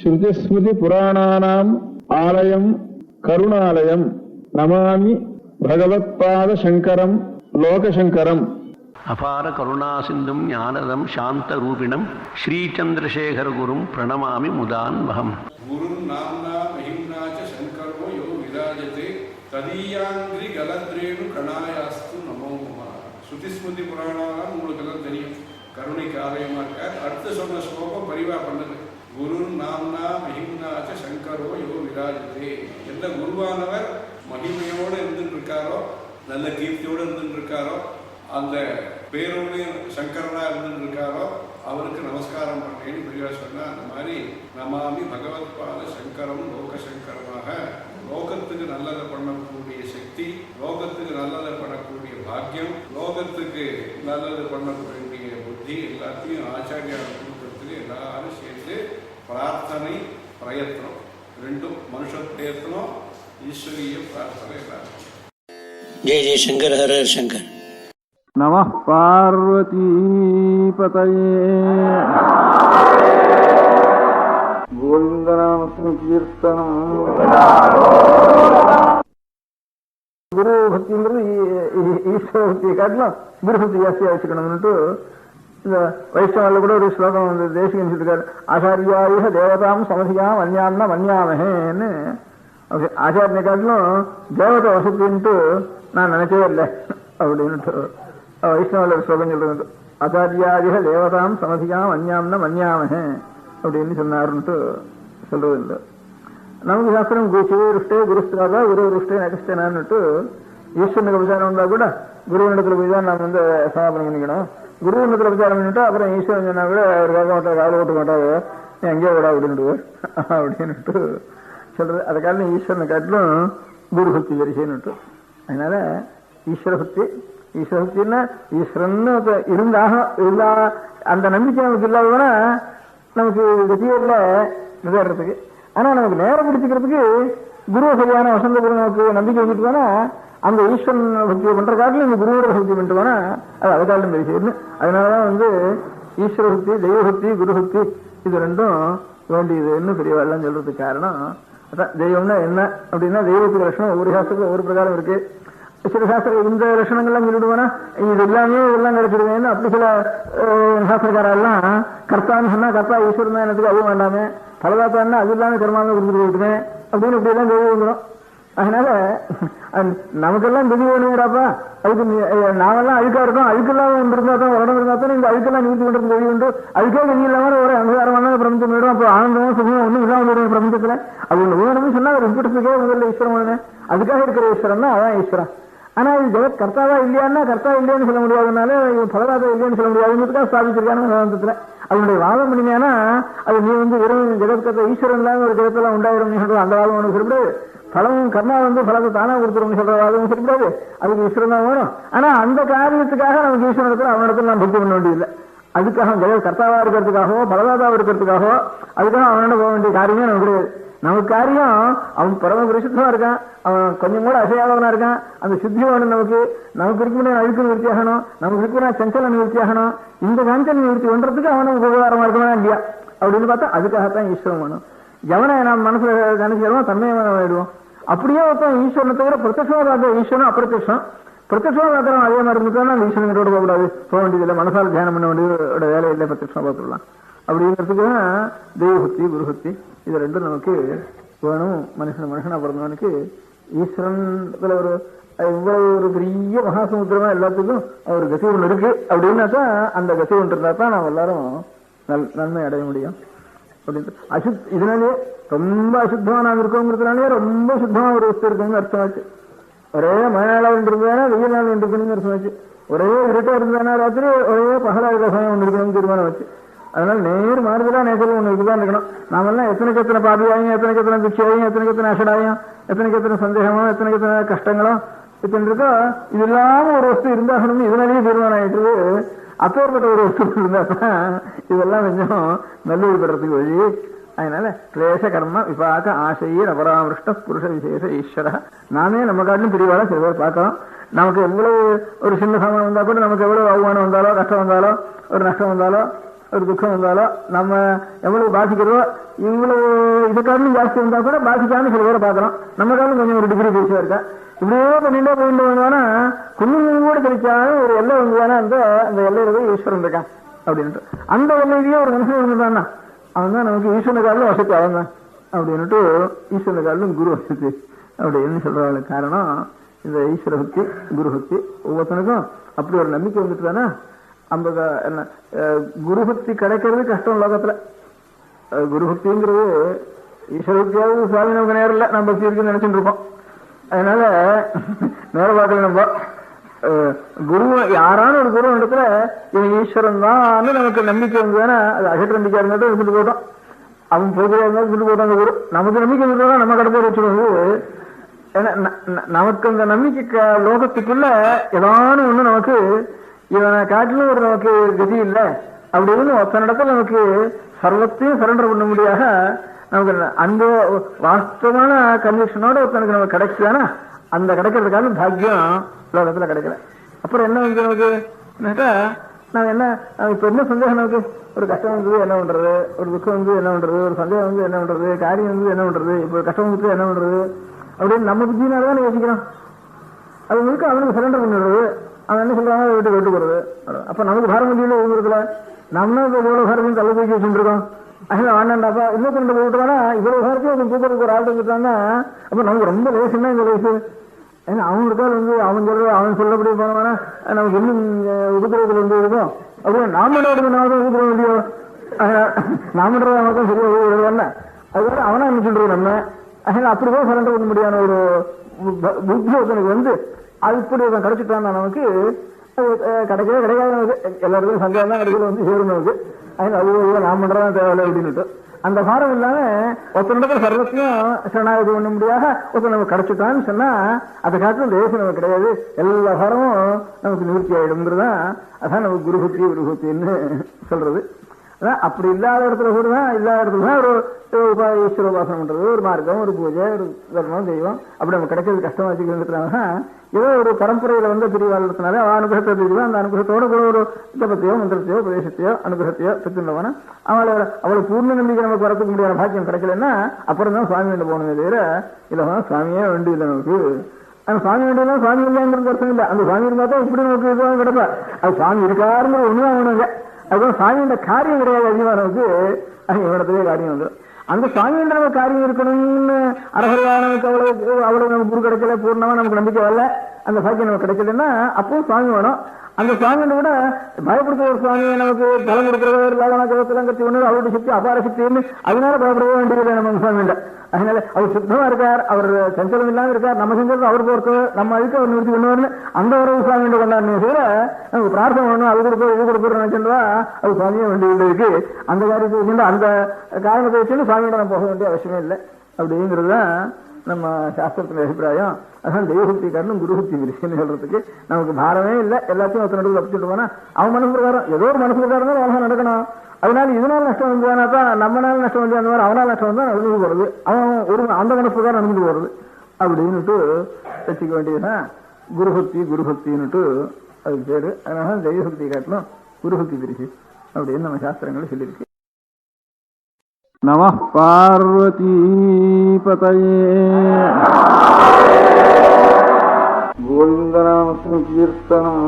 ஸ்ருதிஸ்மிருதி புராணானாம் ஆலயம் கருணாலயம் நமாமி பகவத்பாத சங்கரம் லோகசங்கரம். அபார கருணா சிந்தும் ஞானதம் சாந்த ரூபிணம் ஸ்ரீச்சந்திரசேகர குரும் பிரணமாமி முதான்வகம். குரும் நாம்னா மஹிம்னாச்ச சங்கரோ யோ விராஜதே ததீயாங்கிரி கலத்ரேனு கணாயாஸ்து நமோ நமः. ஸ்ருதிஸ்மிருதி புராணாலாம் உங்களுக்கு எல்லாம் தெரியும், கருணைக்கு ஆலயமா இருக்கார். அடுத்து சொன்ன ஸ்லோகம் பரிவா பண்ணது. குரு நாம்னா மஹிம்னாச்ச சங்கரோ யோ விராஜதே. எந்த குருவானவர் மகிமையோடு இருந்துட்டு இருக்காரோ, நல்ல கீர்த்தியோடு இருந்துட்டு இருக்காரோ, அந்த பேரோடு சங்கரனா இருந்துட்டு இருக்காரோ அவருக்கு நமஸ்காரம் பண்ணேன்னு பெரியவா சொன்னா. அந்த மாதிரி நமாமி பகவத்பாத சங்கரம் லோகசங்கரமாக லோகத்துக்கு நல்லதை பண்ணக்கூடிய சக்தி, லோகத்துக்கு நல்லதை பண்ணக்கூடிய பாக்கியம், லோகத்துக்கு நல்லது பண்ணக்கூடிய புத்தி எல்லாத்தையும் ஆச்சாரியா கொடுக்கறதுக்கு எல்லாரும் சேர்ந்து பிரார்த்தனை பிரயத்னம் ரெண்டும், மனுஷ பிரயத்னம் ஈஸ்வரிய பிரார்த்தனை எல்லாரும். ஜெய ஜெய சங்கர் ஹர சங்கர். நமः பார்வதி பதயே. கோவிந்தநாம சங்கீர்த்தனம். குரு பக்திங்கிறது ஈஸ்வர பக்தியை காட்டலாம் குரு பக்தி ஜாஸ்தியா வச்சுக்கணும்னுட்டு இந்த வைஷ்ணவர்ல கூட ஒரு ஸ்லோகம் வந்து தேசிகன் சொல்லிருக்காரு. ஆச்சாரியாய தேவதாம் சமதியாம் அந்யாம்னா மன்யாமஹேன்னு. ஆச்சாரியனை காட்டிலும் தேவதை வசதின்ட்டு நான் நினைச்சவே இல்லை அப்படின்னுட்டு வைஷ்ணவ ஸ்லோகம் சொல்றது. ஆச்சாரியாதிக தேவதாம் சமதியாம் அந்யாம்னா மன்யாமஹே அப்படின்னு சொன்னாருன்ட்டு சொல்றது இல்லை. நமக்கு சாஸ்திரம் சிவருஷ்டே குருஸ்திராதா குரு ருஷ்டே நகஸ்டேனான்னுட்டு ஈஸ்வரனுக்கு விசாரம் இருந்தா கூட குருவனிடத்துல போய் தான் நாம் வந்து சமாபனம் பண்ணிக்கணும். குருவனிடத்துல விசாரம் பண்ணிட்டா அப்புறம் ஈஸ்வரன் சொன்னா கூட அவர் கேட்க மாட்டார், காலை ஓட்ட மாட்டாரு, நீ எங்கேயோ விடா அப்படின்ட்டு அப்படின்னுட்டு சொல்றது. அதை காட்டிலும் ஈஸ்வரனை காட்டிலும் குரு பக்தி வரிசைன்னுட்டு. அதனால ஈஸ்வர பக்தி, ஈஸ்வர பக்தின்னா ஈஸ்வரன் இருந்தா அந்த நம்பிக்கை நமக்கு இல்லாததுன்னா நமக்கு கத்தியில நிதாடுறதுக்கு. ஆனா நமக்கு நேரம் பிடிச்சிக்கிறதுக்கு குருவை சரியான வசந்த குரு நமக்கு நம்பிக்கை வந்துட்டு போனா அந்த ஈஸ்வரன் பக்தியை பண்ற காட்டிலும் இந்த குருவோட பக்தி பண்ணிட்டு போனா அது அதை காட்டிலும் பெரிய. அதனாலதான் வந்து ஈஸ்வர பக்தி, தெய்வ பக்தி, குரு பக்தி இது ரெண்டும் வேண்டியதுன்னு பெரியவாள்லாம் சொல்றதுக்கு காரணம் அதான். தெய்வம்னா என்ன அப்படின்னா தெய்வத்துக்கு லட்சணம் ஒவ்வொரு சாஸ்திரத்துல ஒவ்வொரு பிரகாரம் இருக்கு. சில சாஸ்திரம் இந்த லட்சணங்கள்லாம் சொல்லிடுவானா இது எல்லாமே இதெல்லாம் கிடைச்சிடுவேன்னு அப்படி சில சாஸ்திரக்காரெல்லாம் கர்த்தான்னு சொன்னா கர்த்தா ஈஸ்வரன் தான் எனக்கு அதுவும் வேண்டாமே, பலதாத்தான்னா அது இல்லாம கர்மாவே கொடுத்துட்டு போயிட்டுமே அப்படின்னு இப்படி எல்லாம் தெரிய வந்துடும். அதனால நமக்கெல்லாம் தெரிய வேணுங்கிறாப்பா. அதுக்கு நாமெல்லாம் அழுக்கா இருக்கோம், அழுக்கெல்லாம் ஒன்று இருந்தா தான் உடம்பு இருந்தா தான் இந்த அழுக்கெல்லாம் நீதி பண்றது தெரிய உண்டு. அதுக்கே தெரிய இல்லாம ஒரு அங்கீகாரமான பிரபஞ்சம் போயிடும். அப்போ ஆனந்தமும் சுகமும் ஒன்றும் இல்லாம போயிடும் பிரபஞ்சத்துல. அது ஒன்று வேணும்னு சொன்னா ஒரு விட்டுறதுக்கே முதல்ல ஈஸ்வரன் வேணுமே. அதுக்காக இருக்கிற ஈஸ்வரன் தான் அதான் ஈஸ்வரன். ஆனா இது ஜெகத் கர்த்தாவா இல்லையான்னா கர்த்தா இல்லைன்னு சொல்ல முடியாதுனால பலராதா இல்லைன்னு சொல்ல முடியாதுங்கிறதுக்காக ஸ்தாபிச்சிருக்கான வேதாந்தத்துல. அதனுடைய வாதம் பண்ணினா அது நீ வந்து வெறும் ஜெகத் கர்த்த ஈஸ்வரன் இல்லாம ஒரு ஜெகத்தெல்லாம் உண்டாயிரும் சொல்றது அந்த வாதம் ஒன்று சொல்லக்கூடாது. பலம் கர்ணா வந்து பலத்தை தானா கொடுத்துரும் சொல்ற வாதம் சொல்லக்கூடாது. அதுக்கு ஈஸ்வரன் தான் வேணும். ஆனா அந்த காரியத்துக்காக நமக்கு ஈஸ்வரன் இடத்துல அவனிடத்துல நான் பக்தி பண்ண வேண்டியதில்லை. அதுக்காக ஜெகத் கர்த்தாவா இருக்கிறதுக்காகவோ பலதாதாவா இருக்கிறதுக்காகவோ அதுக்காக அவனோட போக வேண்டிய காரியமே நமக்கு கிடையாது. நமக்கு காரியம் அவன் பரம பரிசுத்தமா இருக்கான், அவன் கொஞ்சம் கூட அசையாதவனா இருக்கான். அந்த சுத்தி வேணும் நமக்கு. நமக்கு இருக்க அழுக்கு நிவர்த்தி ஆகணும், நமக்கு இருக்கிற சஞ்சல நிவர்த்தி ஆகணும். இந்த சஞ்சல நிவர்த்தி பண்றதுக்கு அவன் நமக்கு உபகாரமா இருக்கணும் இல்லையா அப்படின்னு பார்த்தா அதுக்காகத்தான் ஈஸ்வரன் வேணும். எவனை நாம் மனசுல நினைக்கிறோம் தன்மையவன் ஆயிடுவோம். அப்படியே ஒருத்தன் ஈஸ்வரனை தவிர பிரத்யட்சமா பார்த்த ஈஸ்வரன் அப்பிரத்யட்சம். பிரத்யட்சமா பார்க்கறோம் அதே மாதிரி இருந்துட்டோம்னா அந்த ஈஸ்வரனோட போகக்கூடாது, போக வேண்டியதில்லை, மனசால தியானம் பண்ண வேண்டியதோட வேலை இல்லை, பிரத்யட்சமா பார்த்துடலாம். அப்படிங்கிறதுக்கு தான் தெய்வபக்தி குருபக்தி இது ரெண்டும் நமக்கு வேணும். மனுஷனா பிறந்தவனுக்கு ஈஸ்வரன் ஒரு இவ்வளவு ஒரு பெரிய மகாசமுத்திரமா எல்லாத்துக்கும் ஒரு கசி ஒன்று இருக்கு அப்படின்னாக்கா அந்த கசி ஒன்று இருந்தா தான் நாம் எல்லாரும் நன்மை அடைய முடியும் அப்படின்னு. இதனாலேயே ரொம்ப அசுத்தமா நாம் இருக்கோங்கிறதுனாலே ரொம்ப சுத்தமா ஒரு வஸ்து இருக்குன்னு அர்த்தமாச்சு. ஒரே மழை நாள் ஒன்று இருந்தானா வெயில் நாள் ஒன்று இருக்கணும்னு அர்த்தமாச்சு. ஒரே இருட்டா இருந்தானா ராத்திரி ஒரே பகலா இருக்கிற சமயம் ஒன்று இருக்கணும்னு தீர்மானம் வச்சு. அதனால நேர் மாறுதலா நேசல் ஒன்று இருக்குதான் இருக்கணும். நாமெல்லாம் எத்தனைக்கு எத்தனை பாபியாயும், எத்தனைக்கு எத்தனை துச்சியாயும், எத்தனைக்கு எத்தனை அசடாயும், எத்தனைக்கு எத்தனை சந்தேகமும், எத்தனைக்கு எத்தனை கஷ்டங்களும் இத்தனை இருக்கோ இது இல்லாம ஒரு வஸ்து இருந்தாகணும்னு இதனாலேயே தீர்மானம் ஆயிட்டு. அப்பேற்பட்ட ஒரு வஸ்து இருந்தா தான் இதெல்லாம் கொஞ்சம் நல்லூர் பெறத்துக்கு வழி. அதனால கிளேச கர்ம விபாக ஆசையர் அபராமிருஷ்ட புருஷ விசேஷ ஈஸ்வர. நாமே நம்ம காட்டிலும் பிரிவாள சில பேர் பார்க்கலாம். நமக்கு எவ்வளவு ஒரு சின்ன சமயம் வந்தா கூட நமக்கு எவ்வளவு அவமானம் வந்தாலோ கஷ்டம் வந்தாலோ ஒரு நஷ்டம் வந்தாலோ ஒரு துக்கம் வந்தாலும் நம்ம எவ்வளவு பாதிக்கிறதோ இவ்வளவு இதை காரணம் ஜாஸ்தி வந்தா கூட பாதிக்காம சில பேரை பார்க்கலாம். நம்ம காலம் கொஞ்சம் ஒரு டிகிரி பேசியா இருக்கா. இப்படியே பண்ணிட்டே போயிட்டு வந்தானா குன்னும் கூட கிடைச்சாலும் ஒரு எல்லை வந்தானா அந்த எல்லையில ஈஸ்வரன் இருக்கான் அப்படின்ட்டு அந்த எல்லையிலேயே ஒரு மனுஷன் இருந்தான்னா அவன் தான் நமக்கு ஈஸ்வரன் காலிலும் வசதி அவன் தான் அப்படின்னுட்டு ஈஸ்வரன் காலிலும் குரு வசதி அப்படின்னு சொல்றவங்களுக்கு காரணம் இந்த ஈஸ்வர பக்தி குரு பக்தி. ஒவ்வொருத்தனுக்கும் அப்படி ஒரு நம்பிக்கை வந்துட்டு தானே அந்த என்ன குருபக்தி கிடைக்கிறது கஷ்டம் லோகத்துல. குருபக்திங்கிறது ஈஸ்வர பக்தியாவது சுவாமி நமக்கு நேரம் இல்லை, நம்ம பக்தி இருக்குன்னு நினைச்சுட்டு இருக்கோம். அதனால நேர பார்க்கல நம்ம குரு யாரான ஒரு குரு இடத்துல இவன் ஈஸ்வரன் தான் நமக்கு நம்பிக்கை வந்ததுன்னா அது அகற்ற நம்பிக்கை இருந்தாலும் இருந்துட்டு போட்டோம். அவன் போகிறதா இருந்தாலும் சொல்லிட்டு போட்டான் அந்த குரு. நமக்கு நம்பிக்கை இருந்தாலும் நம்ம கடை போய் வச்சுருவோம். ஏன்னா நமக்கு அந்த நம்பிக்கை லோகத்துக்குள்ள ஏதான ஒண்ணு நமக்கு இவனை காட்டிலும் ஒரு நமக்கு கதி இல்லை அப்படின்னு ஒத்தன இடத்துல நமக்கு சர்வத்தையும் சரண்டர் பண்ண முடியாத நமக்கு அந்த வாஸ்தவமான கன்விக்ஷனோட ஒருத்தனுக்கு நமக்கு கிடைக்குதானா அந்த கிடைக்கிறதுக்கான பாக்கியம் லோகத்துல கிடைக்கல. அப்புறம் என்ன வந்து நமக்கு நான் என்ன இப்ப என்ன சந்தேகம் நமக்கு ஒரு கஷ்டம் வந்து என்ன பண்றது, ஒரு துக்கம் வந்து என்ன பண்றது, ஒரு சந்தேகம் வந்து என்ன பண்றது, காரியம் வந்து என்ன பண்றது, இப்ப கஷ்டம் வந்து என்ன பண்றது அப்படின்னு நம்ம புத்தினாலதான் யோசிக்கிறோம். அது முழுக்க அவனுக்கு சரண்டர் பண்ணிடுறது. அவன் என்ன சொல்றாங்க வீட்டு விட்டு போறது. அப்ப நமக்கு பாரம் முடியல இருக்குல்ல, நம்ம இவ்வளவு பாரத்தையும் தள்ள தூக்கி வச்சுட்டு இருக்கோம். அதனால வேண்டாண்டாப்பா இன்னும் கொண்டு போட்டுவானா இவ்வளவு பாரத்தையும் தூக்கிறதுக்கு ஒரு ஆள் இருக்கான்னா அப்ப நமக்கு ரொம்ப லேசுன்னா இந்த லேசு. ஏன்னா அவங்களுக்கால் வந்து அவன் சொல்லப்படி போனவானா நமக்கு இன்னும் உபதிரவத்தில் வந்து இருக்கும். அப்படி நாம உபதிரவம் இல்லையோ நாமன்றத மட்டும் சரியா விடுவாங்க. அதுக்காக அவனா நினைச்சுட்டு நம்ம அதனால அப்படிதான் சரண்டர் பண்ண முடியாத ஒரு புத்தி ஒருத்தனுக்கு வந்து அது இப்படி கிடைச்சிட்டான் நமக்கு கிடைக்கவே கிடைக்காது. நமக்கு எல்லாருக்கும் சந்தேகம் தான் கிடைக்கல வந்து சேரும் நமக்கு. அதனால அது நான் பண்றதான் தேவையில்லை அப்படின்னுட்டு அந்த பாரம் இல்லாம ஒருத்தனிடத்துல சர்வத்தையும் சரணாகதி பண்ண முடியாத ஒருத்தர் நமக்கு கிடைச்சிட்டான்னு சொன்னா அதை காட்டிலும் தேசம் நமக்கு கிடையாது. எல்லா பாரமும் நமக்கு நிவர்த்தி ஆயிடும்ங்கிறதான் அதான் நமக்கு குருபக்தின்னு சொல்றது. அதான் அப்படி இல்லாத இடத்துல கூட தான் இல்லாத இடத்துல தான் ஒரு ஈஸ்வர உபாசனம் பண்றது, ஒரு மார்க்கம், ஒரு பூஜை, ஒரு தர்மம், தெய்வம் அப்படி நம்ம கிடைக்கிறது கஷ்டமா வச்சுக்கிறதுனால ஏதோ ஒரு பரம்பரையில வந்து பிரிவாளத்தினால அனுகிரகத்தை பிரிவா அந்த அனுகிரகத்தோட கூட ஒரு ஜபத்தையோ மந்திரத்தையோ பிரதேசத்தையோ அனுகிரகத்தையோ பெற்றுள்ளவன அவளை பூர்ண நம்பிக்கை நமக்கு வரத்துக்கு முடியாத பாக்கியம் கிடைக்கலன்னா அப்புறம் தான் சுவாமி வேண்ட போனதே தவிர இல்ல சுவாமியே வேண்டிய இல்லை நமக்கு. அந்த சுவாமி வேண்டியதான் சுவாமி இல்லைங்கிறது அர்த்தம் இல்லை. அந்த சுவாமி இருந்தா தான் இப்படி நமக்கு இதுவாக கிடப்பா. அது சுவாமி இருக்காருங்கிற ஒண்ணுதான் வேணுங்க. அதுதான் சுவாமியோட காரியம் கிடையாது. அதிகமாக நமக்கு இவனத்திலே காரியம் வந்துடும். அந்த சுவாமியோட நமக்கு காரியம் இருக்கணும்னு அரசரா நமக்கு அவ்வளவு நமக்கு குரு கிடைக்கல, பூர்ணமா நமக்கு நம்பிக்கை வரல, அந்த பாக்கியம் நமக்கு கிடைக்கலன்னா அப்போ சுவாமி வேணும். அந்த சுவாமியோட கூட பயப்படுத்த ஒரு சுவாமியை நமக்கு பலம் கொடுக்கிறவர் லாபனா ஜபத்தெல்லாம் கட்டி ஒண்ணு அவருடைய சக்தி அபார சக்தின்னு அதனால பயப்படவே வேண்டியதில்லை நம்ம சுவாமியில. அதனால அவர் சுத்தமா இருக்கார், அவர் சஞ்சலம் இல்லாம இருக்கார், நம்ம செஞ்சது அவர் போறது, நம்ம அதுக்கு அவர் நிறுத்தி பண்ணுவார்னு அந்த ஒரு சுவாமியோட கொண்டாடுனே தவிர நமக்கு பிரார்த்தனை பண்ணணும் அது கொடுப்போம் இது கொடுப்போம் நினைச்சுட்டா அது சுவாமியே வேண்டியது இருக்கு. அந்த காரியத்தை வச்சுட்டு அந்த காரணத்தை வச்சுட்டு சுவாமியோட நம்ம போக வேண்டிய அவசியமே இல்லை அப்படிங்கிறதுதான் நம்ம சாஸ்திரத்தின் அபிப்பிராயம். அதான் தெய்வபக்தி காரணம் குருபக்தி விரிசைன்னு சொல்றதுக்கு நமக்கு பாரமே இல்லை. எல்லாத்தையும் ஒருத்த நடுவில் தப்பிச்சுட்டு போனா அவன் மனசு பிரகாரம் ஏதோ ஒரு மனசு பிரகாரம் தான் அவன் நடக்கணும். அதனால இதனால நஷ்டம் வந்தானா தான் நம்மளால நஷ்டம் வந்து அந்த மாதிரி அவனால் நஷ்டம் வந்தா நடந்து போறது, அவன் ஒரு அந்த மனசு பிரகாரம் நடந்து போறது அப்படின்னுட்டு வச்சுக்க வேண்டியதுதான் குருபக்தின்னுட்டு அதுக்கு பேரு. அதனால தெய்வபக்தி காட்டணும் குருபக்தி விரிசை அப்படின்னு நம்ம சாஸ்திரங்கள் சொல்லியிருக்கு. நம பார்வதி பதயே கோவிந்தநாம கீர்த்தனம்.